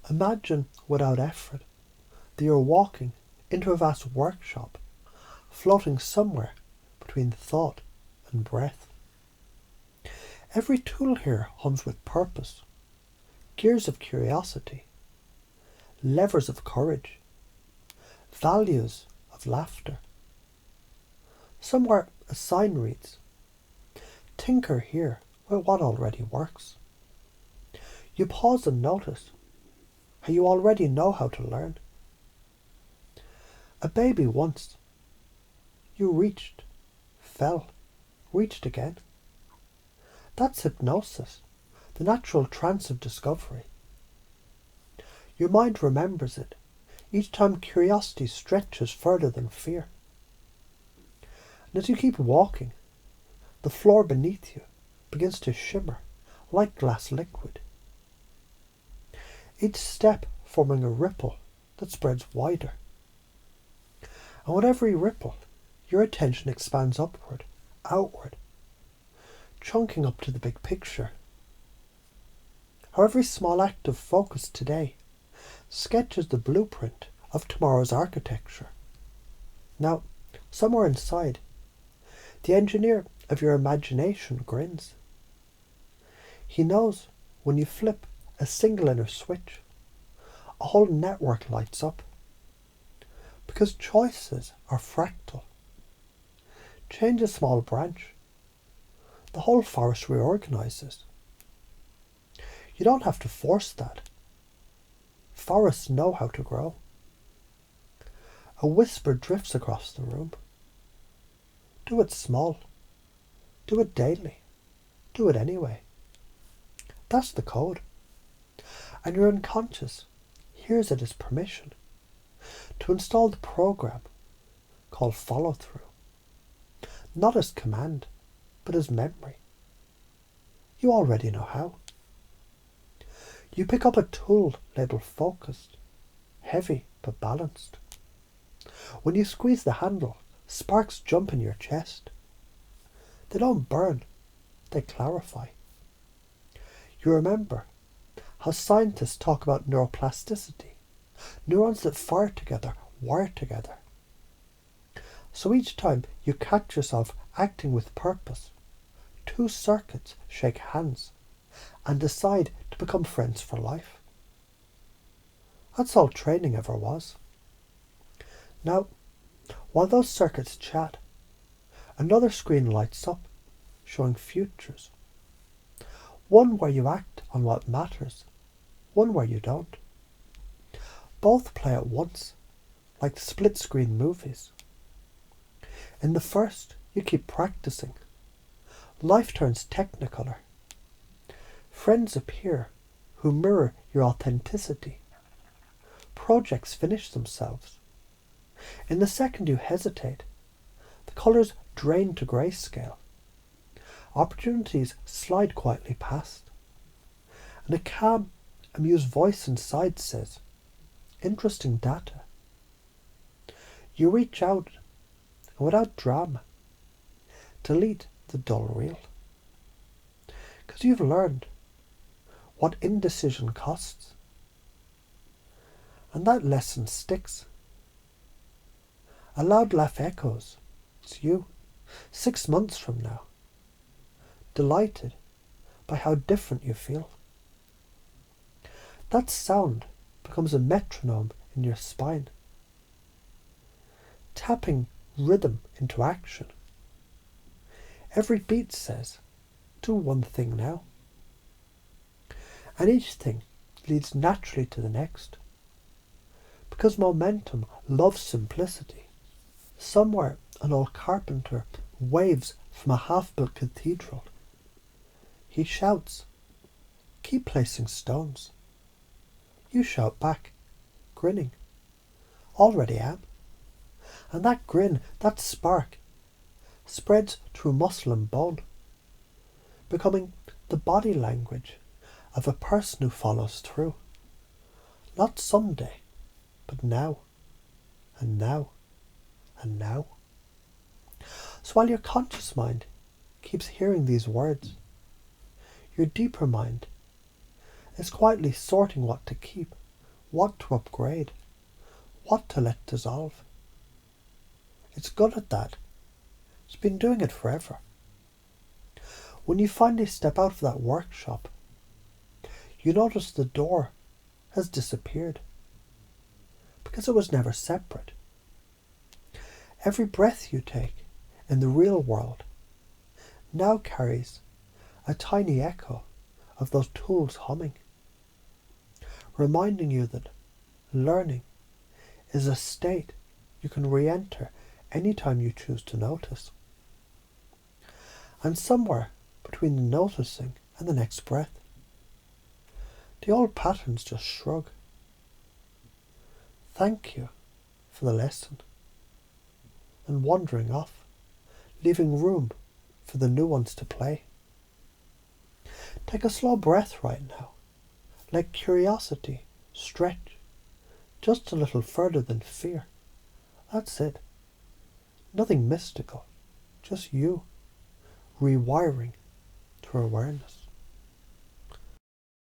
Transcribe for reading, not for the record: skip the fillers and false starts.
Imagine, without effort, that you're walking into a vast workshop, floating somewhere between thought and breath. Every tool here hums with purpose, gears of curiosity, levers of courage, values of laughter. Somewhere a sign reads, "Tinker here with what already works." You pause and notice how you already know how to learn. A baby once. You reached, fell, reached again. That's hypnosis, the natural trance of discovery. Your mind remembers it each time curiosity stretches further than fear. And as you keep walking, the floor beneath you begins to shimmer like glass liquid. Each step forming a ripple that spreads wider. And with every ripple, your attention expands upward, outward, chunking up to the big picture. How every small act of focus today sketches the blueprint of tomorrow's architecture. Now, somewhere inside, the engineer of your imagination grins. He knows when you flip a single inner switch, a whole network lights up. Because choices are fractal. Change a small branch, the whole forest reorganizes. You don't have to force that. Forests know how to grow. A whisper drifts across the room. Do it small. Do it daily. Do it anyway. That's the code. And your unconscious hears it as permission to install the program called follow-through. Not as command, but as memory. You already know how. You pick up a tool labeled focused, heavy but balanced. When you squeeze the handle, sparks jump in your chest. They don't burn, they clarify. You remember how scientists talk about neuroplasticity, neurons that fire together, wire together. So each time you catch yourself acting with purpose, two circuits shake hands and decide to become friends for life. That's all training ever was. Now, while those circuits chat, another screen lights up, showing futures. One where you act on what matters, one where you don't. Both play at once, like the split-screen movies. In the first, you keep practicing. Life turns technicolor. Friends appear who mirror your authenticity. Projects finish themselves. In the second you hesitate, the colours drain to grayscale. Opportunities slide quietly past. And a calm, amused voice inside says, "Interesting data." You reach out, and without drama, delete the dull reel. Because you've learned what indecision costs. And that lesson sticks. A loud laugh echoes. It's you, 6 months from now, delighted by how different you feel. That sound becomes a metronome in your spine, tapping rhythm into action. Every beat says, "Do one thing now." And each thing leads naturally to the next. Because momentum loves simplicity. Somewhere an old carpenter waves from a half-built cathedral. He shouts, "Keep placing stones." You shout back, grinning, "Already am." And that grin, that spark, spreads through muscle and bone, becoming the body language of a person who follows through. Not someday, but now, and now, and now. So while your conscious mind keeps hearing these words, your deeper mind is quietly sorting what to keep what to upgrade, what to let dissolve. It's good at that. It's been doing it forever. When you finally step out of that workshop, you notice the door has disappeared because it was never separate. Every breath you take in the real world now carries a tiny echo of those tools humming, reminding you that learning is a state you can re-enter anytime you choose to notice. And somewhere between the noticing and the next breath, the old patterns just shrug. Thank you for the lesson, and wandering off, leaving room for the new ones to play. Take a slow breath right now. Let curiosity stretch just a little further than fear. That's it. Nothing mystical, just you rewiring to awareness.